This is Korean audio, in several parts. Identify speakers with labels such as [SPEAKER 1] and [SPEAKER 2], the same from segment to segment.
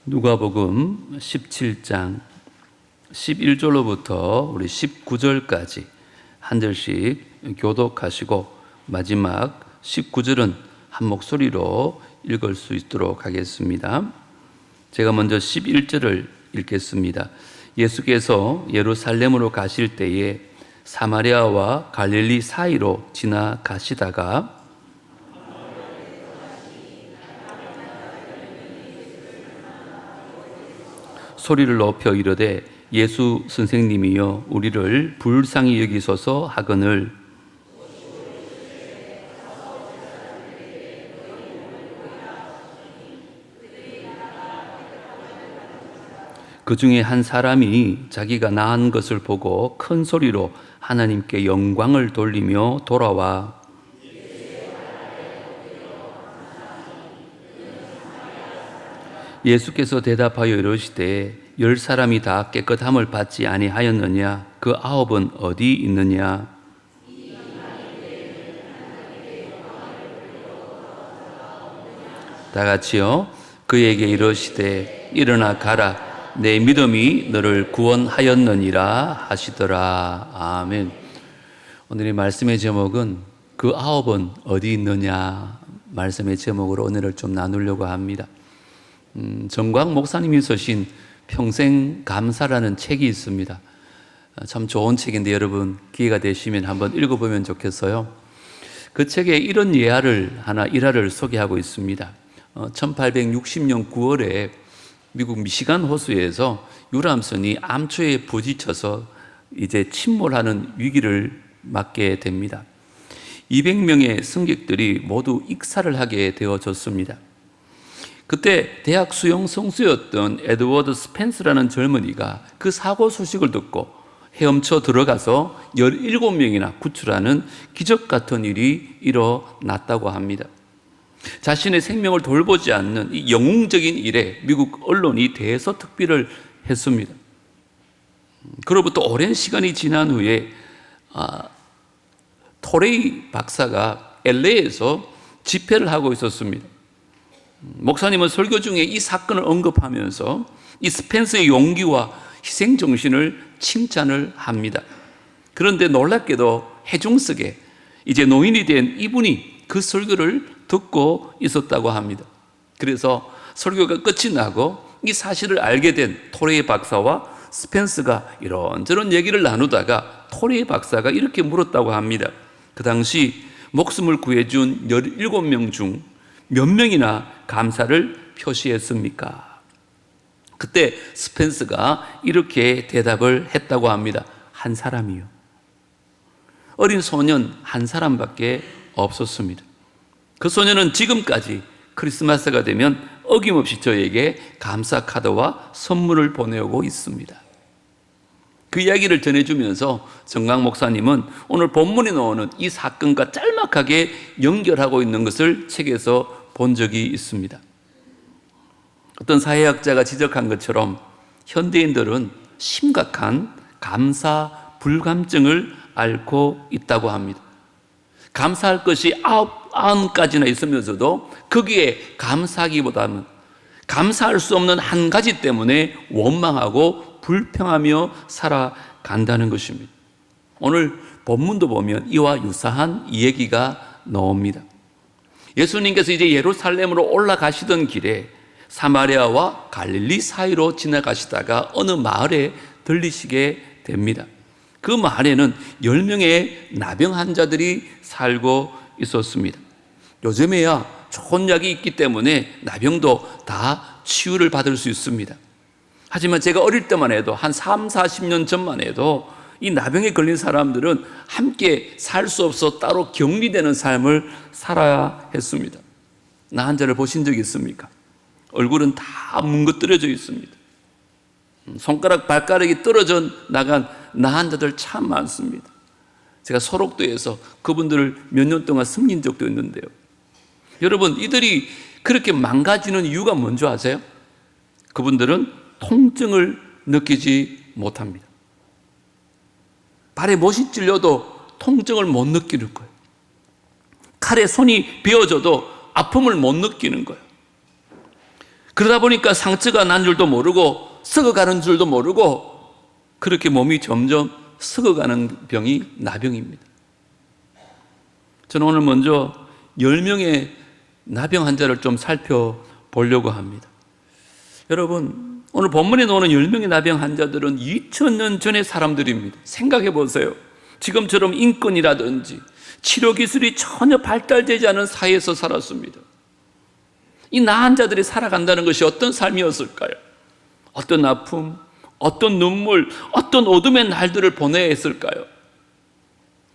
[SPEAKER 1] 누가복음 17장 11절로부터 우리 19절까지 한 절씩 교독하시고 마지막 19절은 한 목소리로 읽을 수 있도록 하겠습니다. 제가 먼저 11절을 읽겠습니다. 예수께서 예루살렘으로 가실 때에 사마리아와 갈릴리 사이로 지나가시다가 소리를 높여 이르되 예수 선생님이여 우리를 불쌍히 여기소서 하거늘 그 중에 한 사람이 자기가 나은 것을 보고 큰 소리로 하나님께 영광을 돌리며 돌아와 예수께서 대답하여 이르시되 10사람이 다 깨끗함을 받지 아니하였느냐? 그 9은 어디 있느냐? 다 같이요. 그에게 이르시되 일어나 가라. 내 믿음이 너를 구원하였느니라 하시더라. 아멘. 오늘의 말씀의 제목은 그 9은 어디 있느냐? 말씀의 제목으로 오늘을 좀 나누려고 합니다. 정광 목사님이 쓰신 평생 감사라는 책이 있습니다. 참 좋은 책인데 여러분 기회가 되시면 한번 읽어보면 좋겠어요. 그 책에 이런 일화를 소개하고 있습니다. 1860년 9월에 미국 미시간 호수에서 유람선이 암초에 부딪혀서 이제 침몰하는 위기를 맞게 됩니다. 200명의 승객들이 모두 익사를 하게 되어졌습니다. 그때 대학 수영 선수였던 에드워드 스펜스라는 젊은이가 그 사고 소식을 듣고 헤엄쳐 들어가서 17명이나 구출하는 기적 같은 일이 일어났다고 합니다. 자신의 생명을 돌보지 않는 이 영웅적인 일에 미국 언론이 대서특필을 했습니다. 그로부터 오랜 시간이 지난 후에 토레이 박사가 LA에서 집회를 하고 있었습니다. 목사님은 설교 중에 이 사건을 언급하면서 이 스펜서의 용기와 희생 정신을 칭찬을 합니다. 그런데 놀랍게도 해중석에 이제 노인이 된 이분이 그 설교를 듣고 있었다고 합니다. 그래서 설교가 끝이 나고 이 사실을 알게 된 토레이 박사와 스펜스가 이런저런 얘기를 나누다가 토레이 박사가 이렇게 물었다고 합니다. 그 당시 목숨을 구해준 17명 중 몇 명이나 감사를 표시했습니까? 그때 스펜스가 이렇게 대답을 했다고 합니다. 한 사람이요. 어린 소년 한 사람밖에 없었습니다. 그 소년은 지금까지 크리스마스가 되면 어김없이 저에게 감사 카드와 선물을 보내오고 있습니다. 그 이야기를 전해주면서 정강 목사님은 오늘 본문에 나오는 이 사건과 짤막하게 연결하고 있는 것을 책에서 본 적이 있습니다. 어떤 사회학자가 지적한 것처럼 현대인들은 심각한 감사 불감증을 앓고 있다고 합니다. 감사할 것이 90가지나 있으면서도 거기에 감사하기보다는 감사할 수 없는 한 가지 때문에 원망하고 불평하며 살아간다는 것입니다. 오늘 본문도 보면 이와 유사한 얘기가 나옵니다. 예수님께서 이제 예루살렘으로 올라가시던 길에 사마리아와 갈릴리 사이로 지나가시다가 어느 마을에 들리시게 됩니다. 그 마을에는 10명의 나병 환자들이 살고 있었습니다. 요즘에야 좋은 약이 있기 때문에 나병도 다 치유를 받을 수 있습니다. 하지만 제가 어릴 때만 해도 한 40년 전만 해도 이 나병에 걸린 사람들은 함께 살 수 없어 따로 격리되는 삶을 살아야 했습니다. 나 환자를 보신 적이 있습니까? 얼굴은 다 뭉그러져 있습니다. 손가락 발가락이 떨어져 나간 나 환자들 참 많습니다. 제가 소록도에서 그분들을 몇 년 동안 섬긴 적도 있는데요. 여러분, 이들이 그렇게 망가지는 이유가 뭔지 아세요? 그분들은 통증을 느끼지 못합니다. 발에 못이 찔려도 통증을 못 느끼는 거예요. 칼에 손이 베어져도 아픔을 못 느끼는 거예요. 그러다 보니까 상처가 난 줄도 모르고 썩어가는 줄도 모르고 그렇게 몸이 점점 썩어가는 병이 나병입니다. 저는 오늘 먼저 10명의 나병 환자를 좀 살펴보려고 합니다. 여러분, 오늘 본문에 나오는 10명의 나병 환자들은 2000년 전의 사람들입니다. 생각해 보세요. 지금처럼 인권이라든지 치료 기술이 전혀 발달되지 않은 사회에서 살았습니다. 이 나은 자들이 살아간다는 것이 어떤 삶이었을까요? 어떤 아픔, 어떤 눈물, 어떤 어둠의 날들을 보내야 했을까요?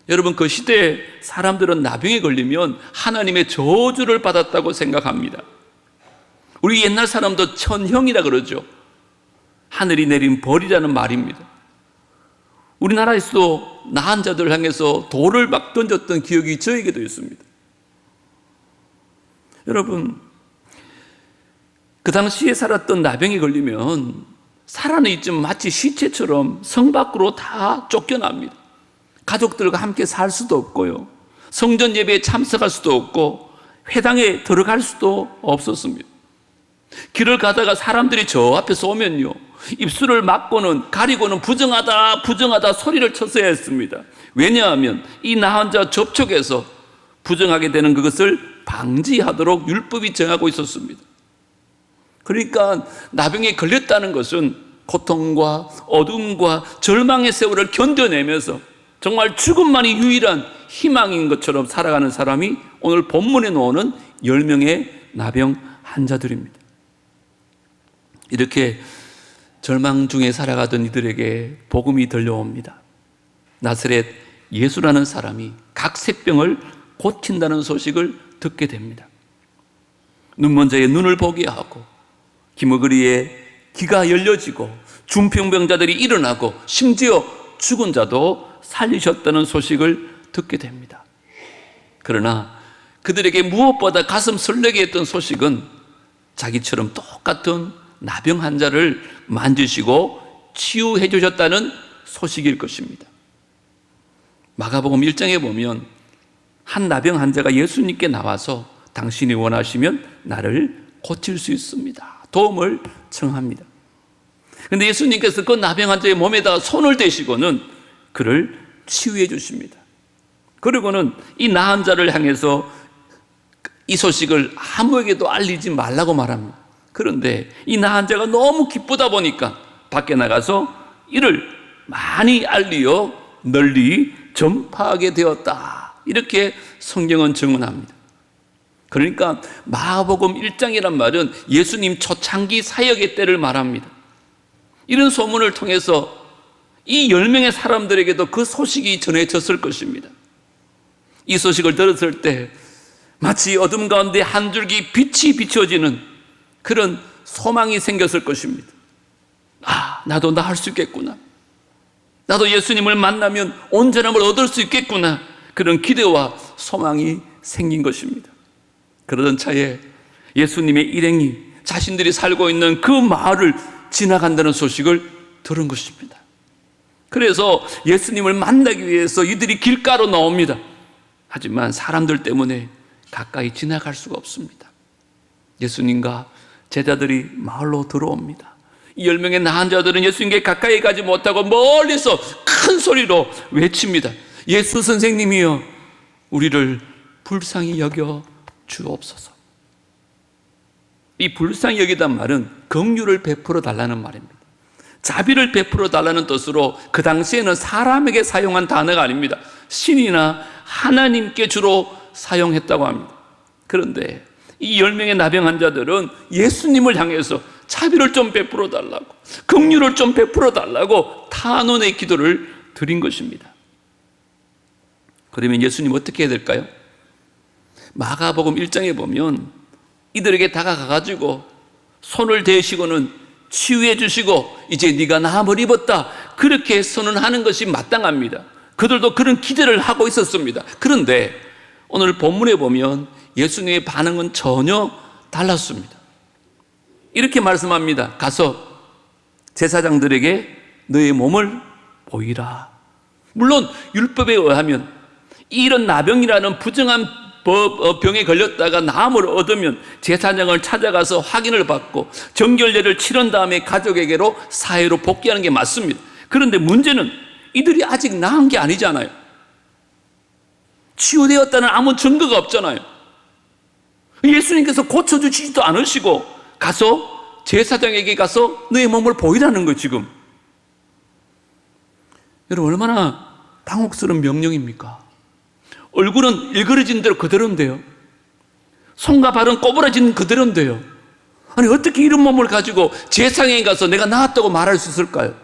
[SPEAKER 1] 여러분, 그 시대에 사람들은 나병에 걸리면 하나님의 저주를 받았다고 생각합니다. 우리 옛날 사람도 천형이라 그러죠. 하늘이 내린 벌이라는 말입니다. 우리나라에서도 나은 자들을 향해서 돌을 막 던졌던 기억이 저에게도 있습니다. 여러분, 그 당시에 살았던 나병에 걸리면 살아는 있지만 마치 시체처럼 성 밖으로 다 쫓겨납니다. 가족들과 함께 살 수도 없고요. 성전 예배에 참석할 수도 없고 회당에 들어갈 수도 없었습니다. 길을 가다가 사람들이 저 앞에서 오면요, 입술을 막고는 가리고는 부정하다 부정하다 소리를 쳤어야 했습니다. 왜냐하면 이 나은 자 접촉에서 부정하게 되는 그것을 방지하도록 율법이 정하고 있었습니다. 그러니까 나병에 걸렸다는 것은 고통과 어둠과 절망의 세월을 견뎌내면서 정말 죽음만이 유일한 희망인 것처럼 살아가는 사람이 오늘 본문에 나오는 10명의 나병 환자들입니다. 이렇게 절망 중에 살아가던 이들에게 복음이 들려옵니다. 나사렛 예수라는 사람이 각색병을 고친다는 소식을 듣게 됩니다. 눈먼 자의 눈을 보게 하고 기머거리에 귀가 열려지고 중풍병자들이 일어나고 심지어 죽은 자도 살리셨다는 소식을 듣게 됩니다. 그러나 그들에게 무엇보다 가슴 설레게 했던 소식은 자기처럼 똑같은 나병 환자를 만지시고 치유해 주셨다는 소식일 것입니다. 마가복음 1장에 보면 한 나병 환자가 예수님께 나와서 당신이 원하시면 나를 고칠 수 있습니다. 도움을 청합니다. 그런데 예수님께서 그 나병 환자의 몸에다가 손을 대시고는 그를 치유해 주십니다. 그리고는 이 나은 자를 향해서 이 소식을 아무에게도 알리지 말라고 말합니다. 그런데 이 나은 자가 너무 기쁘다 보니까 밖에 나가서 이를 많이 알리어 널리 전파하게 되었다. 이렇게 성경은 증언합니다. 그러니까 마가복음 1장이란 말은 예수님 초창기 사역의 때를 말합니다. 이런 소문을 통해서 이 10명의 사람들에게도 그 소식이 전해졌을 것입니다. 이 소식을 들었을 때 마치 어둠 가운데 한 줄기 빛이 비춰지는 그런 소망이 생겼을 것입니다. 아, 나도 나을 수 있겠구나. 나도 예수님을 만나면 온전함을 얻을 수 있겠구나. 그런 기대와 소망이 생긴 것입니다. 그러던 차에 예수님의 일행이 자신들이 살고 있는 그 마을을 지나간다는 소식을 들은 것입니다. 그래서 예수님을 만나기 위해서 이들이 길가로 나옵니다. 하지만 사람들 때문에 가까이 지나갈 수가 없습니다. 예수님과 제자들이 마을로 들어옵니다. 이 10명의 나은 자들은 예수님께 가까이 가지 못하고 멀리서 큰 소리로 외칩니다. 예수 선생님이여, 우리를 불쌍히 여겨 주옵소서. 이 불쌍히 여기단 말은 긍휼을 베풀어 달라는 말입니다. 자비를 베풀어 달라는 뜻으로 그 당시에는 사람에게 사용한 단어가 아닙니다. 신이나 하나님께 주로 사용했다고 합니다. 그런데 이 10명의 나병 환자들은 예수님을 향해서 자비를 좀 베풀어 달라고, 긍휼을 좀 베풀어 달라고 탄원의 기도를 드린 것입니다. 그러면 예수님 어떻게 해야 될까요? 마가복음 1장에 보면 이들에게 다가가가지고 손을 대시고는 치유해 주시고 이제 네가 나음을 입었다, 그렇게 선언하는 것이 마땅합니다. 그들도 그런 기대를 하고 있었습니다. 그런데 오늘 본문에 보면 예수님의 반응은 전혀 달랐습니다. 이렇게 말씀합니다. 가서 제사장들에게 너의 몸을 보이라. 물론 율법에 의하면 이런 나병이라는 부정한 병에 걸렸다가 나음을 얻으면 제사장을 찾아가서 확인을 받고 정결례를 치른 다음에 가족에게로 사회로 복귀하는 게 맞습니다. 그런데 문제는 이들이 아직 나은 게 아니잖아요. 치유되었다는 아무 증거가 없잖아요. 예수님께서 고쳐주시지도 않으시고 가서 제사장에게 가서 너의 몸을 보이라는 거예요, 지금. 여러분, 얼마나 당혹스러운 명령입니까? 얼굴은 일그러진 대로 그대로인데요. 손과 발은 꼬부라진 그대로인데요. 아니, 어떻게 이런 몸을 가지고 제사장에 가서 내가 나았다고 말할 수 있을까요?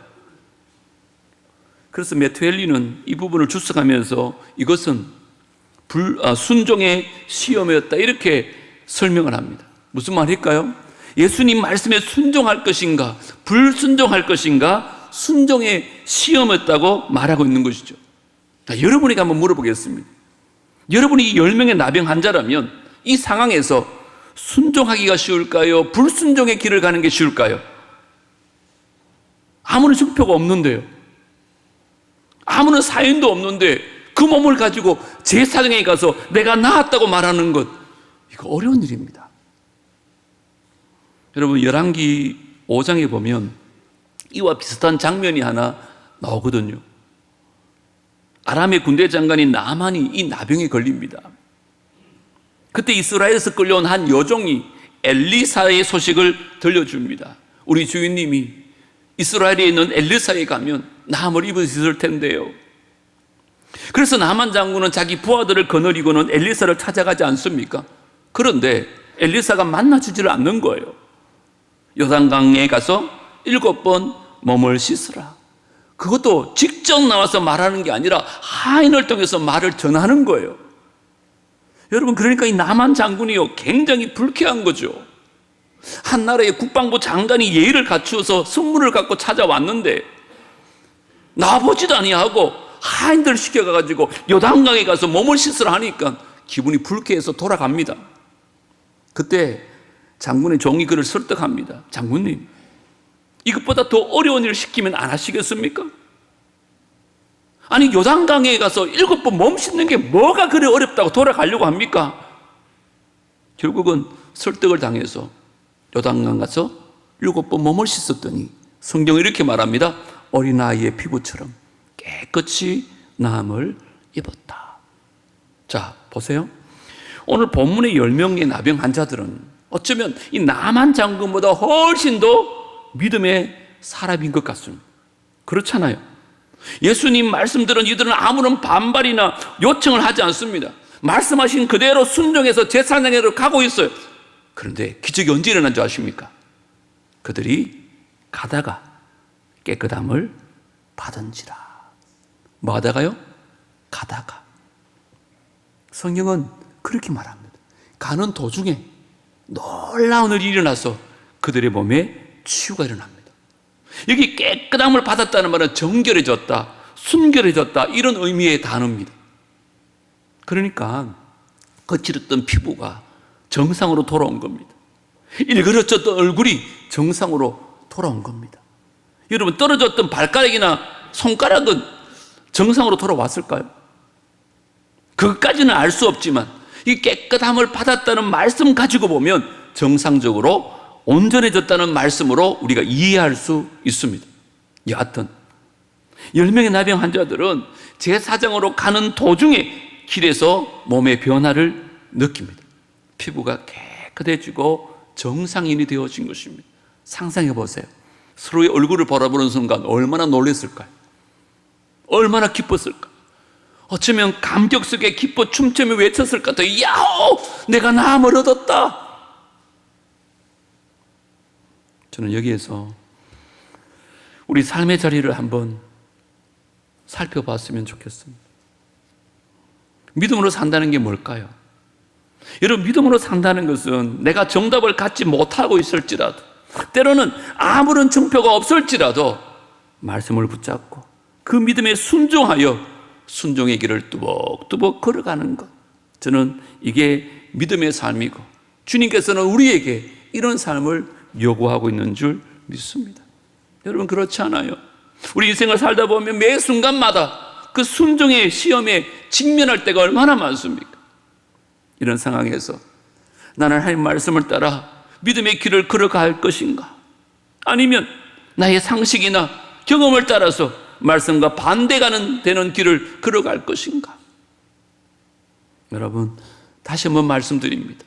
[SPEAKER 1] 그래서 메투엘리는 이 부분을 주석하면서 이것은 순종의 시험이었다, 이렇게 설명을 합니다. 무슨 말일까요? 예수님 말씀에 순종할 것인가, 불순종할 것인가, 순종의 시험이었다고 말하고 있는 것이죠. 여러분에게 한번 물어보겠습니다. 여러분이 이 10명의 나병 환자라면 이 상황에서 순종하기가 쉬울까요? 불순종의 길을 가는 게 쉬울까요? 아무런 증표가 없는데요. 아무런 사인도 없는데 그 몸을 가지고 제사장에 가서 내가 나았다고 말하는 것, 이거 어려운 일입니다. 여러분, 열왕기 5장에 보면 이와 비슷한 장면이 하나 나오거든요. 아람의 군대 장관인 나만이 이 나병에 걸립니다. 그때 이스라엘에서 끌려온 한 여종이 엘리사의 소식을 들려줍니다. 우리 주인님이 이스라엘에 있는 엘리사에 가면 나음을 입을 수 있을 텐데요. 그래서 나만 장군은 자기 부하들을 거느리고는 엘리사를 찾아가지 않습니까? 그런데 엘리사가 만나주지를 않는 거예요. 요단강에 가서 7번 몸을 씻으라. 그것도 직접 나와서 말하는 게 아니라 하인을 통해서 말을 전하는 거예요. 여러분, 그러니까 이 나만 장군이요, 굉장히 불쾌한 거죠. 한 나라의 국방부 장관이 예의를 갖추어서 선물을 갖고 찾아왔는데 나보지도 아니하고 하인들 시켜가지고 요단강에 가서 몸을 씻으라 하니까 기분이 불쾌해서 돌아갑니다. 그때 장군의 종이 그를 설득합니다. 장군님, 이것보다 더 어려운 일을 시키면 안 하시겠습니까? 아니, 요단강에 가서 7번 몸 씻는 게 뭐가 그래 어렵다고 돌아가려고 합니까? 결국은 설득을 당해서 요단강 가서 7번 몸을 씻었더니 성경이 이렇게 말합니다. 어린아이의 피부처럼 깨끗이 나음을 입었다. 자, 보세요. 오늘 본문의 10명의 나병 환자들은 어쩌면 이 나만 장군보다 훨씬 더 믿음의 사람인 것 같습니다. 그렇잖아요. 예수님 말씀들은 이들은 아무런 반발이나 요청을 하지 않습니다. 말씀하신 그대로 순종해서 제사장으로 가고 있어요. 그런데 기적이 언제 일어난 줄 아십니까? 그들이 가다가 깨끗함을 받은지라. 뭐 하다가요? 가다가. 성경은 그렇게 말합니다. 가는 도중에 놀라운 일이 일어나서 그들의 몸에 치유가 일어납니다. 여기 깨끗함을 받았다는 말은 정결해졌다, 순결해졌다, 이런 의미의 단어입니다. 그러니까 거칠었던 피부가 정상으로 돌아온 겁니다. 일그러졌던 얼굴이 정상으로 돌아온 겁니다. 여러분, 떨어졌던 발가락이나 손가락은 정상으로 돌아왔을까요? 그것까지는 알 수 없지만 이 깨끗함을 받았다는 말씀 가지고 보면 정상적으로 온전해졌다는 말씀으로 우리가 이해할 수 있습니다. 여하튼 10명의 나병 환자들은 제사장으로 가는 도중에 길에서 몸의 변화를 느낍니다. 피부가 깨끗해지고 정상인이 되어진 것입니다. 상상해 보세요. 서로의 얼굴을 바라보는 순간 얼마나 놀랐을까요? 얼마나 기뻤을까? 어쩌면 감격 속에 기뻐 춤추며 외쳤을 것 같아요. 야호! 내가 나음을 얻었다. 저는 여기에서 우리 삶의 자리를 한번 살펴봤으면 좋겠습니다. 믿음으로 산다는 게 뭘까요? 여러분, 믿음으로 산다는 것은 내가 정답을 갖지 못하고 있을지라도, 때로는 아무런 증표가 없을지라도 말씀을 붙잡고 그 믿음에 순종하여 순종의 길을 뚜벅뚜벅 걸어가는 것. 저는 이게 믿음의 삶이고 주님께서는 우리에게 이런 삶을 요구하고 있는 줄 믿습니다. 여러분, 그렇지 않아요? 우리 인생을 살다 보면 매 순간마다 그 순종의 시험에 직면할 때가 얼마나 많습니까? 이런 상황에서 나는 하나님 말씀을 따라 믿음의 길을 걸어갈 것인가? 아니면 나의 상식이나 경험을 따라서 말씀과 반대가는 되는 길을 걸어갈 것인가? 여러분, 다시 한번 말씀드립니다.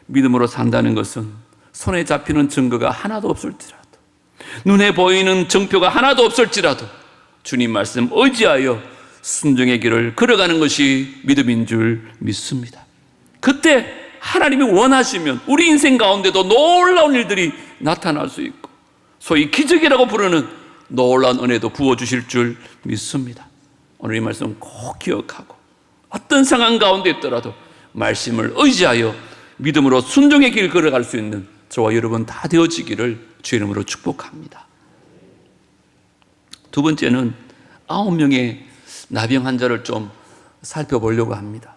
[SPEAKER 1] 믿음으로 산다는 것은 손에 잡히는 증거가 하나도 없을지라도, 눈에 보이는 정표가 하나도 없을지라도 주님 말씀 의지하여 순종의 길을 걸어가는 것이 믿음인 줄 믿습니다. 그때 하나님이 원하시면 우리 인생 가운데도 놀라운 일들이 나타날 수 있고, 소위 기적이라고 부르는 놀라운 은혜도 부어주실 줄 믿습니다. 오늘 이 말씀 꼭 기억하고 어떤 상황 가운데 있더라도 말씀을 의지하여 믿음으로 순종의 길 걸어갈 수 있는 저와 여러분 다 되어지기를 주의 이름으로 축복합니다. 두 번째는 9명의 나병 환자를 좀 살펴보려고 합니다.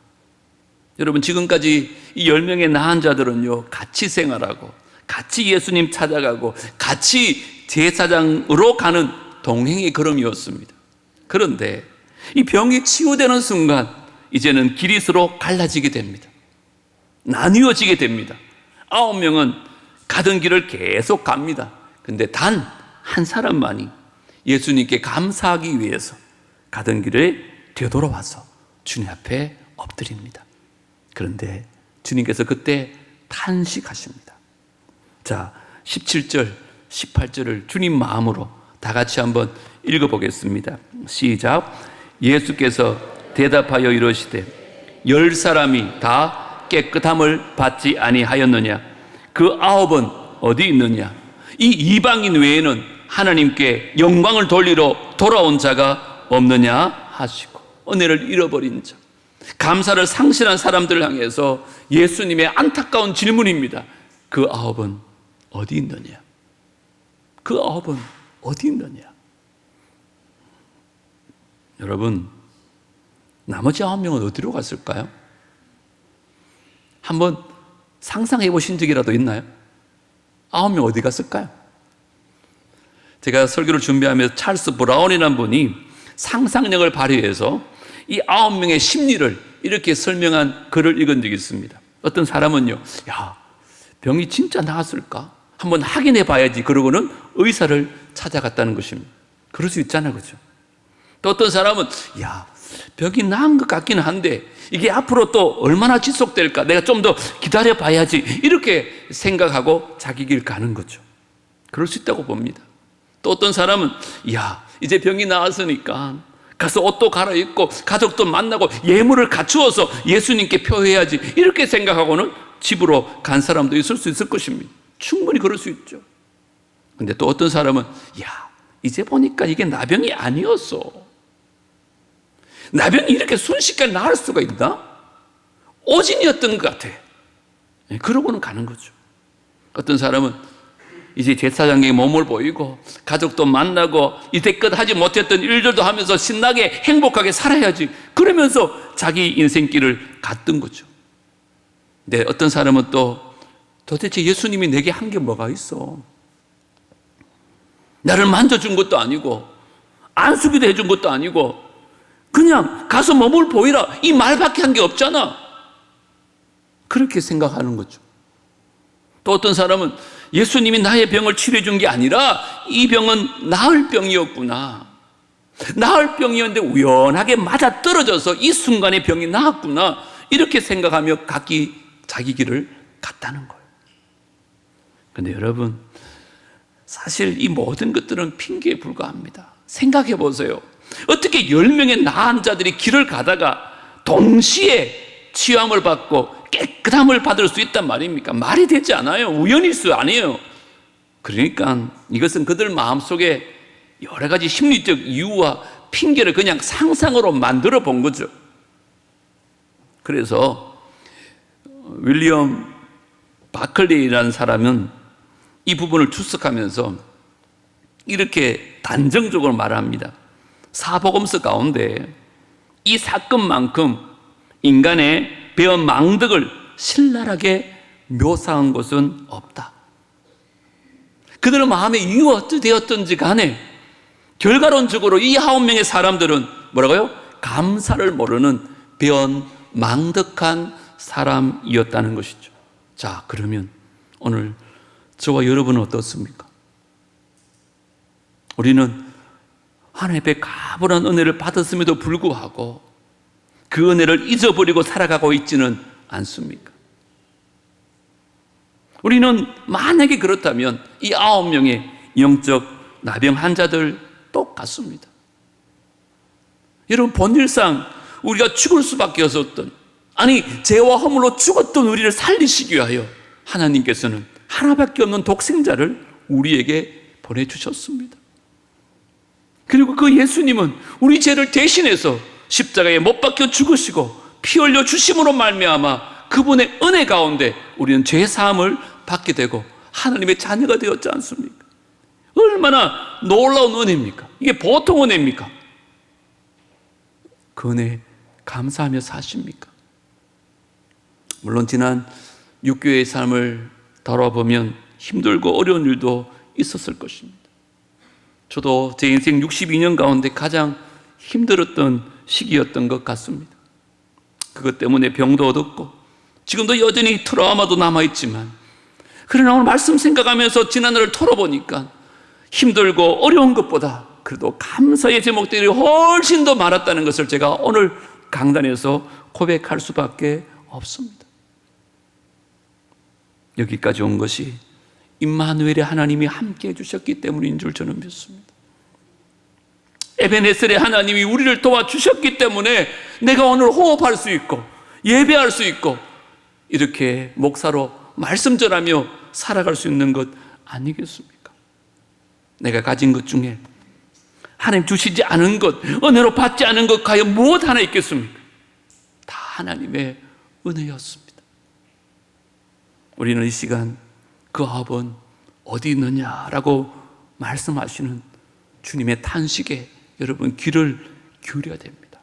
[SPEAKER 1] 여러분, 지금까지 이 10명의 나은 자들은요, 같이 생활하고 같이 예수님 찾아가고 같이 제사장으로 가는 동행의 걸음이었습니다. 그런데 이 병이 치유되는 순간 이제는 길이 서로 갈라지게 됩니다. 나뉘어지게 됩니다. 9명은 가던 길을 계속 갑니다. 근데 단 한 사람만이 예수님께 감사하기 위해서 가던 길에 되돌아와서 주님 앞에 엎드립니다. 그런데 주님께서 그때 탄식하십니다. 자, 17절, 18절을 주님 마음으로 다 같이 한번 읽어보겠습니다. 시작. 예수께서 대답하여 이르시되 10사람이 다 깨끗함을 받지 아니하였느냐? 그 9은 어디 있느냐? 이 이방인 외에는 하나님께 영광을 돌리러 돌아온 자가 없느냐 하시고, 은혜를 잃어버린 자, 감사를 상실한 사람들을 향해서 예수님의 안타까운 질문입니다. 그 9은 어디 있느냐? 그 9은 어디 있느냐? 여러분, 나머지 9명은 어디로 갔을까요? 한번 상상해 보신 적이라도 있나요? 9명 어디 갔을까요? 제가 설교를 준비하면서 찰스 브라운이라는 분이 상상력을 발휘해서 이 9명의 심리를 이렇게 설명한 글을 읽은 적이 있습니다. 어떤 사람은요, 야, 병이 진짜 나았을까? 한번 확인해 봐야지. 그러고는 의사를 찾아갔다는 것입니다. 그럴 수 있잖아요, 그죠? 또 어떤 사람은, 야, 병이 나은 것 같기는 한데 이게 앞으로 또 얼마나 지속될까? 내가 좀 더 기다려 봐야지. 이렇게 생각하고 자기 길 가는 거죠. 그럴 수 있다고 봅니다. 또 어떤 사람은, 야, 이제 병이 나았으니까 가서 옷도 갈아입고 가족도 만나고 예물을 갖추어서 예수님께 표해야지. 이렇게 생각하고는 집으로 간 사람도 있을 수 있을 것입니다. 충분히 그럴 수 있죠. 근데 또 어떤 사람은, 야, 이제 보니까 이게 나병이 아니었어. 나병이 이렇게 순식간에 나을 수가 있나? 오진이었던 것 같아. 그러고는 가는 거죠. 어떤 사람은 이제 제사장에게 몸을 보이고 가족도 만나고 이때껏 하지 못했던 일들도 하면서 신나게 행복하게 살아야지. 그러면서 자기 인생길을 갔던 거죠. 근데 어떤 사람은 또 도대체 예수님이 내게 한 게 뭐가 있어? 나를 만져준 것도 아니고 안수기도 해준 것도 아니고 그냥 가서 몸을 보이라 이 말밖에 한 게 없잖아. 그렇게 생각하는 거죠. 또 어떤 사람은 예수님이 나의 병을 치료해 준 게 아니라 이 병은 나을 병이었구나. 나을 병이었는데 우연하게 맞아 떨어져서 이 순간에 병이 나았구나. 이렇게 생각하며 자기 길을 갔다는 거예요. 그런데 여러분, 사실 이 모든 것들은 핑계에 불과합니다. 생각해 보세요. 어떻게 10명의 나은 자들이 길을 가다가 동시에 치유함을 받고 깨끗함을 받을 수 있단 말입니까? 말이 되지 않아요. 우연일 수 아니에요. 그러니까 이것은 그들 마음속에 여러 가지 심리적 이유와 핑계를 그냥 상상으로 만들어 본 거죠. 그래서 윌리엄 바클리라는 사람은 이 부분을 추측하면서 이렇게 단정적으로 말합니다. 사복음서 가운데 이 사건만큼 인간의 배은 망덕을 신랄하게 묘사한 것은 없다. 그들의 마음의 이유가 어찌 되었든지 간에 결과론적으로 이 9명의 사람들은 뭐라고요? 감사를 모르는 배은 망덕한 사람이었다는 것이죠. 자, 그러면 오늘 저와 여러분은 어떻습니까? 우리는 하나님 앞에 가분한 은혜를 받았음에도 불구하고 그 은혜를 잊어버리고 살아가고 있지는 않습니까? 우리는 만약에 그렇다면 이 9명의 영적 나병 환자들 똑같습니다. 여러분, 본질상 우리가 죽을 수밖에 없었던, 아니 죄와 허물로 죽었던 우리를 살리시기 위하여 하나님께서는 하나밖에 없는 독생자를 우리에게 보내주셨습니다. 그리고 그 예수님은 우리 죄를 대신해서 십자가에 못 박혀 죽으시고 피 흘려 주심으로 말미암아 그분의 은혜 가운데 우리는 죄 사함을 받게 되고 하나님의 자녀가 되었지 않습니까? 얼마나 놀라운 은혜입니까? 이게 보통 은혜입니까? 그 은혜 감사하며 사십니까? 물론 지난 6교회의 삶을 돌아보면 힘들고 어려운 일도 있었을 것입니다. 저도 제 인생 62년 가운데 가장 힘들었던 시기였던 것 같습니다. 그것 때문에 병도 얻었고 지금도 여전히 트라우마도 남아있지만, 그러나 오늘 말씀 생각하면서 지난날을 털어보니까 힘들고 어려운 것보다 그래도 감사의 제목들이 훨씬 더 많았다는 것을 제가 오늘 강단에서 고백할 수밖에 없습니다. 여기까지 온 것이 임마누엘의 하나님이 함께 해주셨기 때문인 줄 저는 믿습니다. 에베네셀의 하나님이 우리를 도와주셨기 때문에 내가 오늘 호흡할 수 있고 예배할 수 있고 이렇게 목사로 말씀 전하며 살아갈 수 있는 것 아니겠습니까? 내가 가진 것 중에 하나님 주시지 않은 것, 은혜로 받지 않은 것 과연 무엇 하나 있겠습니까? 다 하나님의 은혜였습니다. 우리는 이 시간 그 아합은 어디 있느냐라고 말씀하시는 주님의 탄식에 여러분 귀를 기울여야 됩니다.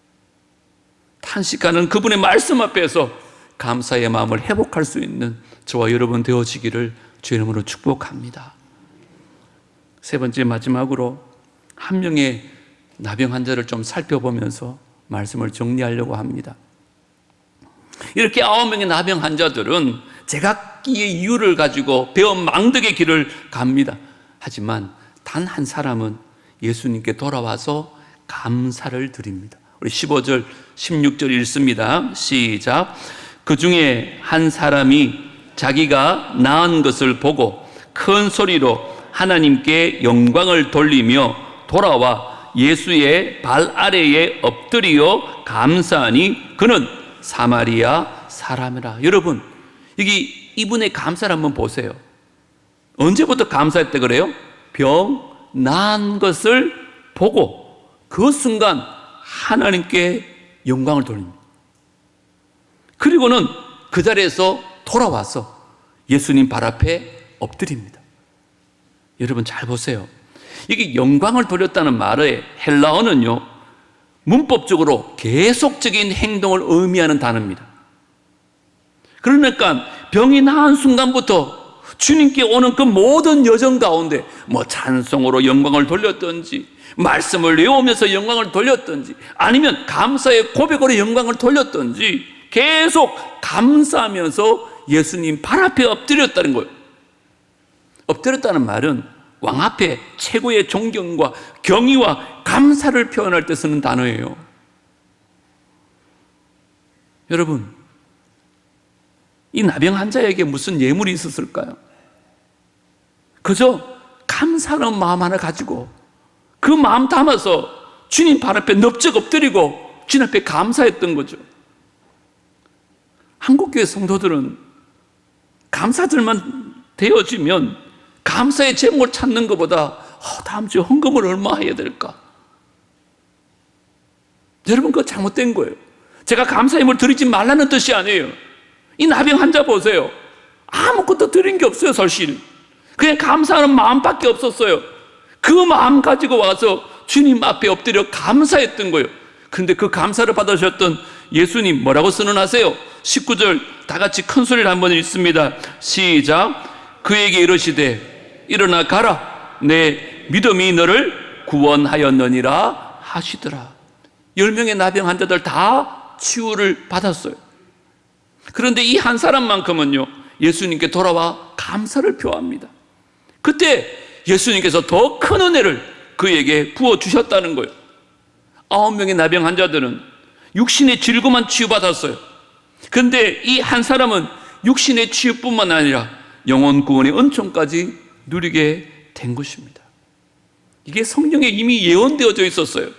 [SPEAKER 1] 탄식하는 그분의 말씀 앞에서 감사의 마음을 회복할 수 있는 저와 여러분 되어지기를 주의 이름으로 축복합니다. 세 번째, 마지막으로 한 명의 나병 환자를 좀 살펴보면서 말씀을 정리하려고 합니다. 이렇게 9명의 나병 환자들은 제각기의 이유를 가지고 배은망덕의 길을 갑니다. 하지만 단 한 사람은 예수님께 돌아와서 감사를 드립니다. 우리 15절, 16절 읽습니다. 시작. 그 중에 한 사람이 자기가 나은 것을 보고 큰 소리로 하나님께 영광을 돌리며 돌아와 예수의 발 아래에 엎드리어 감사하니 그는 사마리아 사람이라. 여러분, 여기 이분의 감사를 한번 보세요. 언제부터 감사했대 그래요? 병 나은 것을 보고 그 순간 하나님께 영광을 돌립니다. 그리고는 그 자리에서 돌아와서 예수님 발 앞에 엎드립니다. 여러분 잘 보세요. 이게 영광을 돌렸다는 말의 헬라어는요, 문법적으로 계속적인 행동을 의미하는 단어입니다. 그러니까 병이 나은 순간부터 주님께 오는 그 모든 여정 가운데 찬송으로 영광을 돌렸든지 말씀을 외우면서 영광을 돌렸든지 아니면 감사의 고백으로 영광을 돌렸든지 계속 감사하면서 예수님 발 앞에 엎드렸다는 거예요. 엎드렸다는 말은 왕 앞에 최고의 존경과 경의와 감사를 표현할 때 쓰는 단어예요. 여러분, 이 나병 환자에게 무슨 예물이 있었을까요? 그저 감사하는 마음 하나 가지고 그 마음 담아서 주님 발 앞에 넙적 엎드리고 주님 앞에 감사했던 거죠. 한국교회 성도들은 감사절만 되어지면 감사의 제목을 찾는 것보다 다음 주에 헌금을 얼마 해야 될까? 여러분, 그거 잘못된 거예요. 제가 감사의 힘을 드리지 말라는 뜻이 아니에요. 이 나병 환자 보세요. 아무것도 드린 게 없어요, 사실. 그냥 감사하는 마음밖에 없었어요. 그 마음 가지고 와서 주님 앞에 엎드려 감사했던 거예요. 그런데 그 감사를 받으셨던 예수님 뭐라고 선언하세요? 19절 다 같이 큰 소리를 한번 읽습니다. 시작. 그에게 이르시되 일어나 가라. 내 믿음이 너를 구원하였느니라 하시더라. 10명의 나병 환자들 다 치유를 받았어요. 그런데 이 한 사람만큼은요, 예수님께 돌아와 감사를 표합니다. 그때 예수님께서 더 큰 은혜를 그에게 부어주셨다는 거예요. 9명의 나병 환자들은 육신의 질고만 치유받았어요. 그런데 이 한 사람은 육신의 치유뿐만 아니라 영혼 구원의 은총까지 누리게 된 것입니다. 이게 성경에 이미 예언되어져 있었어요.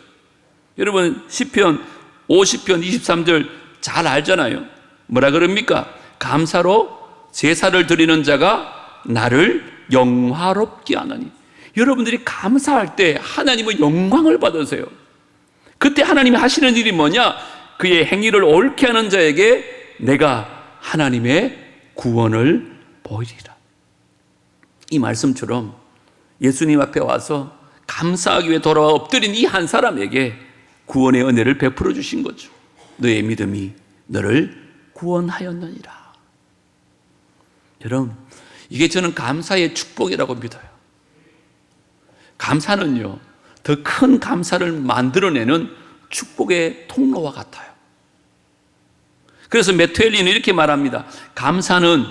[SPEAKER 1] 여러분 시편 50편 23절 잘 알잖아요. 뭐라 그럽니까? 감사로 제사를 드리는 자가 나를 영화롭게 하나니. 여러분들이 감사할 때 하나님의 영광을 받으세요. 그때 하나님이 하시는 일이 뭐냐? 그의 행위를 옳게 하는 자에게 내가 하나님의 구원을 보이리라. 이 말씀처럼 예수님 앞에 와서 감사하기 위해 돌아와 엎드린 이 한 사람에게 구원의 은혜를 베풀어 주신 거죠. 너의 믿음이 너를 구원하였느니라. 여러분, 이게 저는 감사의 축복이라고 믿어요. 감사는요, 더 큰 감사를 만들어내는 축복의 통로와 같아요. 그래서 메투엘리는 이렇게 말합니다. 감사는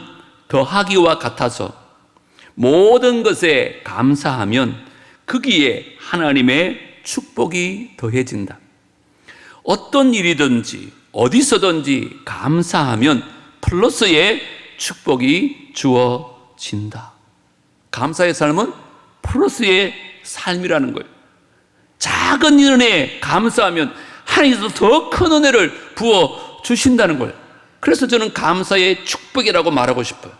[SPEAKER 1] 더하기와 같아서 모든 것에 감사하면 거기에 하나님의 축복이 더해진다. 어떤 일이든지 어디서든지 감사하면 플러스의 축복이 주어진다. 감사의 삶은 플러스의 삶이라는 거예요. 작은 은혜에 감사하면 하나님께서 더 큰 은혜를 부어 주신다는 거예요. 그래서 저는 감사의 축복이라고 말하고 싶어요.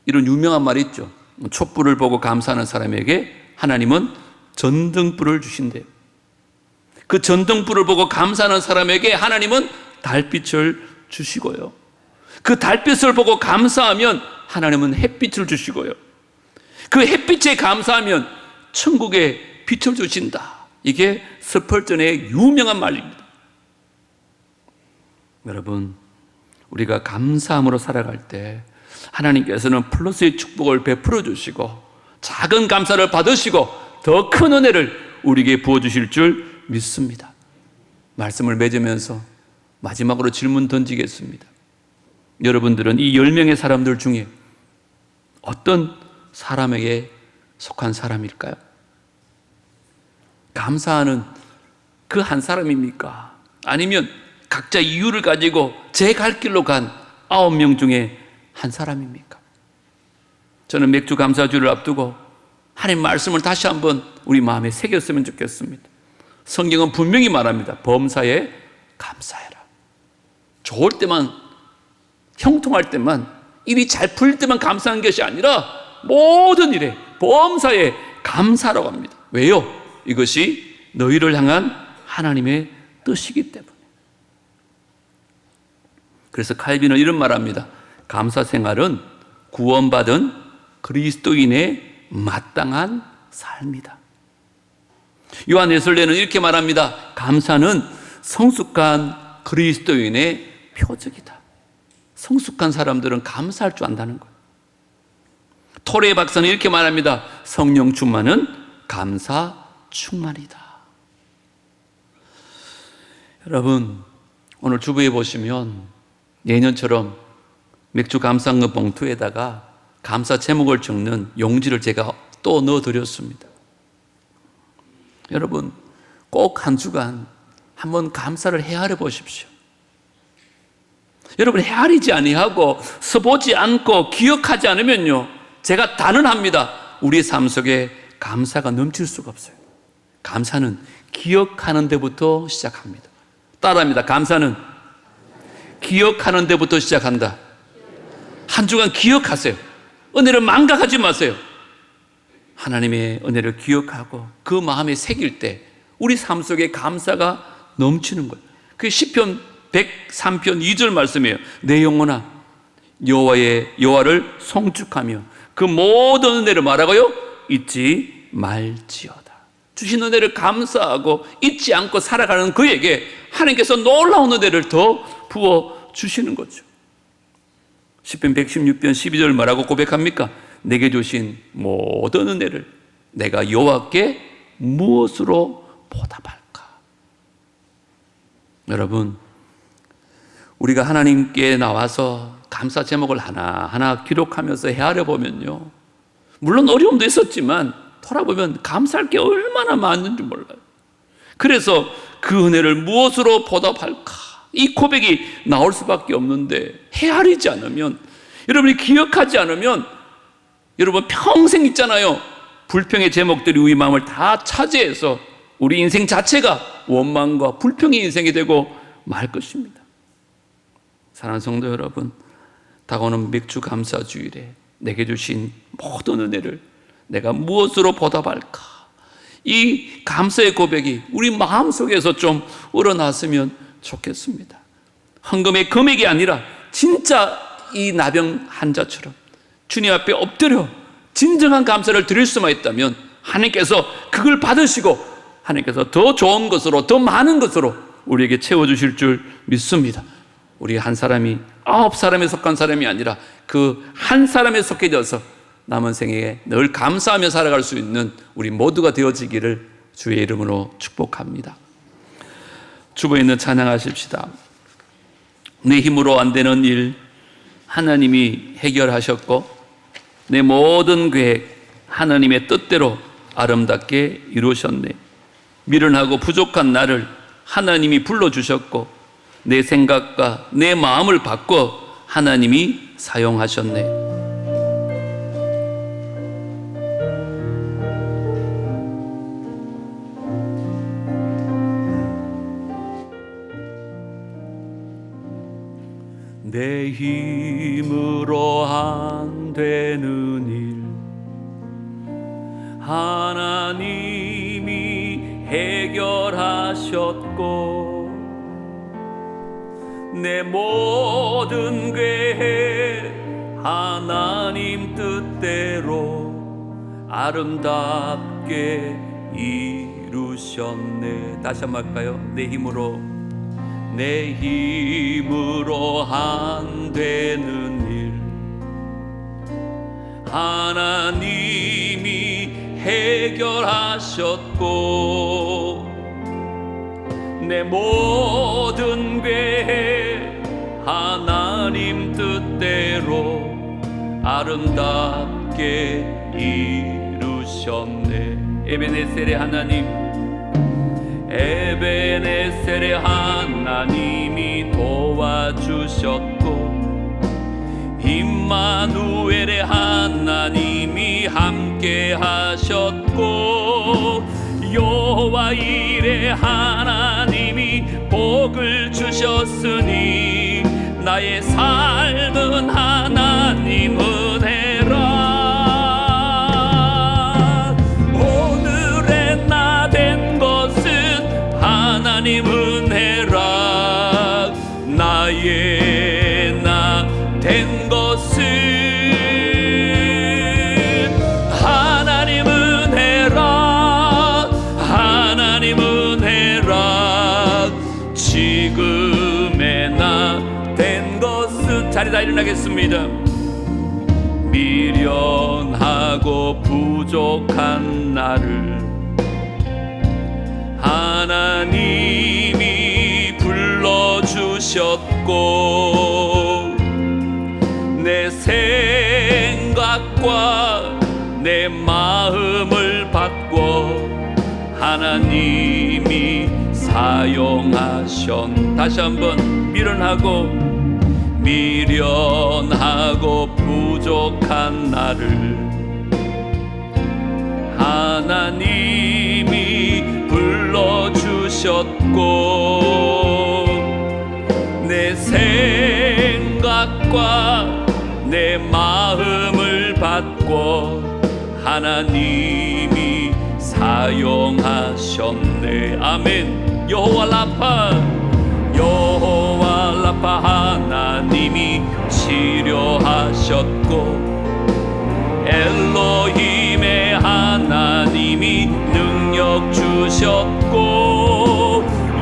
[SPEAKER 1] 이런 유명한 말이 있죠. 촛불을 보고 감사하는 사람에게 하나님은 전등불을 주신대요. 그 전등불을 보고 감사하는 사람에게 하나님은 달빛을 주시고요. 그 달빛을 보고 감사하면 하나님은 햇빛을 주시고요. 그 햇빛에 감사하면 천국에 빛을 주신다. 이게 스펄전의 유명한 말입니다. 여러분, 우리가 감사함으로 살아갈 때 하나님께서는 플러스의 축복을 베풀어 주시고 작은 감사를 받으시고 더 큰 은혜를 우리에게 부어주실 줄 믿습니다. 말씀을 맺으면서 마지막으로 질문 던지겠습니다. 여러분들은 이 10명의 사람들 중에 어떤 사람에게 속한 사람일까요? 감사하는 그 한 사람입니까? 아니면 각자 이유를 가지고 제 갈 길로 간 9명 중에 한 사람입니까? 저는 맥주 감사주를 앞두고 하나님 말씀을 다시 한번 우리 마음에 새겼으면 좋겠습니다. 성경은 분명히 말합니다. 범사에 감사해라. 좋을 때만, 형통할 때만, 일이 잘 풀릴 때만 감사한 것이 아니라 모든 일에 범사에 감사라고 합니다. 왜요? 이것이 너희를 향한 하나님의 뜻이기 때문에. 그래서 칼빈은 이런 말합니다. 감사 생활은 구원받은 그리스도인의 마땅한 삶이다. 요한 웨슬레는 이렇게 말합니다. 감사는 성숙한 그리스도인의 표적이다. 성숙한 사람들은 감사할 줄 안다는 거예요. 토레 박사는 이렇게 말합니다. 성령 충만은 감사 충만이다. 여러분, 오늘 주부에 보시면 예년처럼 맥주 감사금 봉투에다가 감사 제목을 적는 용지를 제가 또 넣어드렸습니다. 여러분, 꼭 한 주간 한번 감사를 헤아려 보십시오. 여러분, 헤아리지 아니하고 써보지 않고 기억하지 않으면요, 제가 단언합니다. 우리의 삶 속에 감사가 넘칠 수가 없어요. 감사는 기억하는 데부터 시작합니다. 따라합니다. 감사는 기억하는 데부터 시작한다. 한 주간 기억하세요. 은혜를 망각하지 마세요. 하나님의 은혜를 기억하고 그 마음에 새길 때 우리 삶 속에 감사가 넘치는 거예요. 그게 시편 103편 2절 말씀이에요. 내 영혼아 여호와를 송축하며 그 모든 은혜를 말하고요 잊지 말지어다. 주신 은혜를 감사하고 잊지 않고 살아가는 그에게 하나님께서 놀라운 은혜를 더 부어 주시는 거죠. 시편 116편 12절 뭐라고 고백합니까? 내게 주신 모든 은혜를 내가 여호와께 무엇으로 보답할까? 여러분, 우리가 하나님께 나와서 감사 제목을 하나하나 기록하면서 헤아려 보면요, 물론 어려움도 있었지만 돌아보면 감사할 게 얼마나 많은지 몰라요. 그래서 그 은혜를 무엇으로 보답할까, 이 고백이 나올 수밖에 없는데, 헤아리지 않으면, 여러분이 기억하지 않으면, 여러분 평생 있잖아요, 불평의 제목들이 우리 마음을 다 차지해서 우리 인생 자체가 원망과 불평의 인생이 되고 말 것입니다. 사랑하는 성도 여러분, 다가오는 맥주 감사 주일에 내게 주신 모든 은혜를 내가 무엇으로 보답할까, 이 감사의 고백이 우리 마음속에서 좀 우러났으면 좋겠습니다. 헌금의 금액이 아니라 진짜 이 나병 환자처럼 주님 앞에 엎드려 진정한 감사를 드릴 수만 있다면 하나님께서 그걸 받으시고 하나님께서 더 좋은 것으로, 더 많은 것으로 우리에게 채워주실 줄 믿습니다. 우리 한 사람이 9사람에 속한 사람이 아니라 그 한 사람에 속해져서 남은 생에 늘 감사하며 살아갈 수 있는 우리 모두가 되어지기를 주의 이름으로 축복합니다. 주보에 있는 찬양하십시다. 내 힘으로 안 되는 일 하나님이 해결하셨고, 내 모든 계획 하나님의 뜻대로 아름답게 이루셨네. 미련하고 부족한 나를 하나님이 불러주셨고, 내 생각과 내 마음을 바꿔 하나님이 사용하셨네. 내 힘으로 안 되는 일 하나님이 해결하셨고, 내 모든 계획 하나님 뜻대로 아름답게 이루셨네. 다시 한번 할까요? 내 힘으로 안 되는 일 하나님이 해결하셨고, 내 모든 계획 하나님 뜻대로 아름답게 이루셨네. 에베네셀의 하나님, 에베네셀의 하나님이 도와주셨고, 임마누엘의 하나님이 함께 하셨고, 여호와 일의 하나님이 복을 주셨으니 나의 삶은 하나님 은혜라. 오늘의 나 된 것은 하나님 은혜라. 나의 나 된 것은 하나님 은혜라. 하나님 은혜라. 지금의 나 된 것은, 자리다 일어나겠습니다. 미련하고 부족한 나를 하나님이 불러주셨고, 내 생각과 내 마음을 바꿔 하나님이 사용하셨. 다시 한번, 미련하고 부족한 나를 하나님이 불러주셨고, 내 생각과 내 마음을 바꿔 하나님이 사용하셨네. 아멘. 여호와 라파 하나님이 치료하셨고, 엘로힘의 하나님이 능력 주셨고,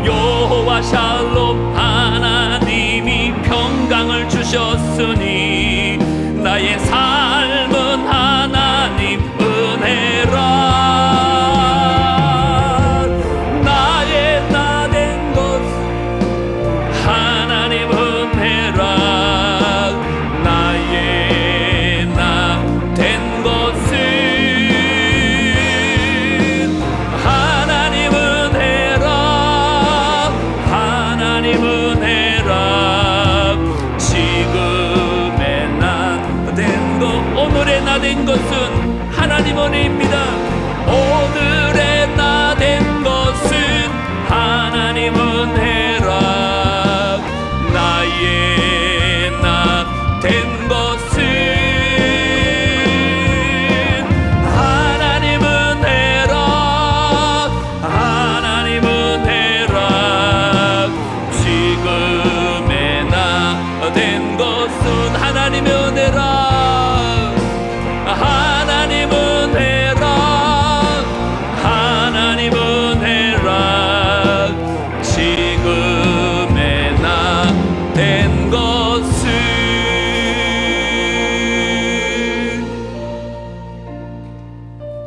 [SPEAKER 1] 여호와 샬롬 하나님이 평강을 주셨으니 나의 삶은 하나님 은혜라. 나의 나 된 것 하나님 은혜라.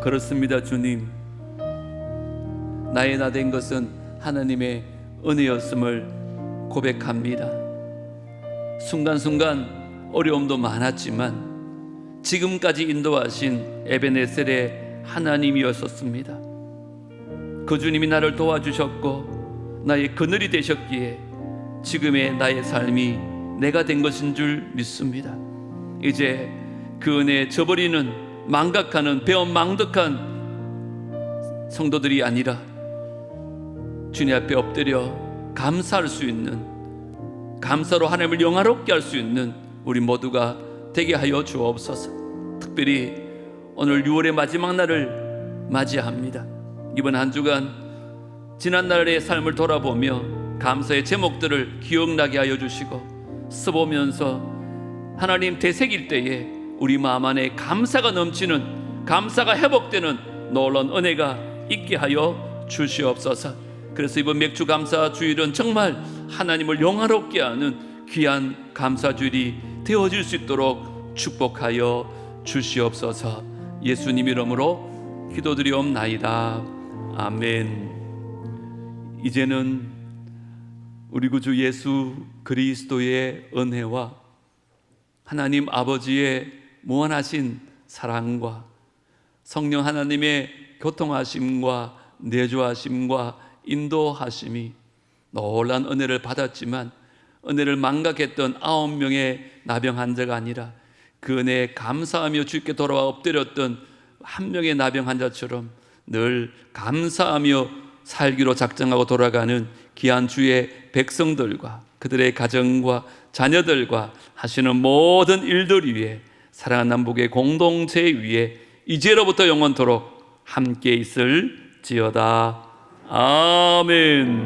[SPEAKER 1] 그렇습니다, 주님. 나의 나 된 것은 하나님의 은혜였음을 고백합니다. 순간순간 어려움도 많았지만 지금까지 인도하신 에베네셀의 하나님이었었습니다. 그 주님이 나를 도와주셨고 나의 그늘이 되셨기에 지금의 나의 삶이 내가 된 것인 줄 믿습니다. 이제 그 은혜에 저버리는 망각하는 배은망덕한 성도들이 아니라 주님 앞에 엎드려 감사할 수 있는, 감사로 하나님을 영화롭게 할 수 있는 우리 모두가 되게 하여 주옵소서. 특별히 오늘 6월의 마지막 날을 맞이합니다. 이번 한 주간 지난날의 삶을 돌아보며 감사의 제목들을 기억나게 하여 주시고 써보면서 하나님 되새길 때에 우리 마음 안에 감사가 넘치는, 감사가 회복되는 놀라운 은혜가 있게 하여 주시옵소서. 그래서 이번 맥주 감사 주일은 정말 하나님을 영화롭게 하는 귀한 감사 주일이 되어질 수 있도록 축복하여 주시옵소서. 예수님 이름으로 기도드리옵나이다. 아멘. 이제는 우리 구주 예수 그리스도의 은혜와 하나님 아버지의 무한하신 사랑과 성령 하나님의 교통하심과 내주하심과 인도하심이 놀란 은혜를 받았지만 은혜를 망각했던 9명의 나병 환자가 아니라 그 은혜에 감사하며 주께 돌아와 엎드렸던 한 명의 나병 환자처럼 늘 감사하며 살기로 작정하고 돌아가는 귀한 주의 백성들과 그들의 가정과 자녀들과 하시는 모든 일들 위에 사랑하는 남북의 공동체 위에 이제로부터 영원토록 함께 있을지어다. 아멘.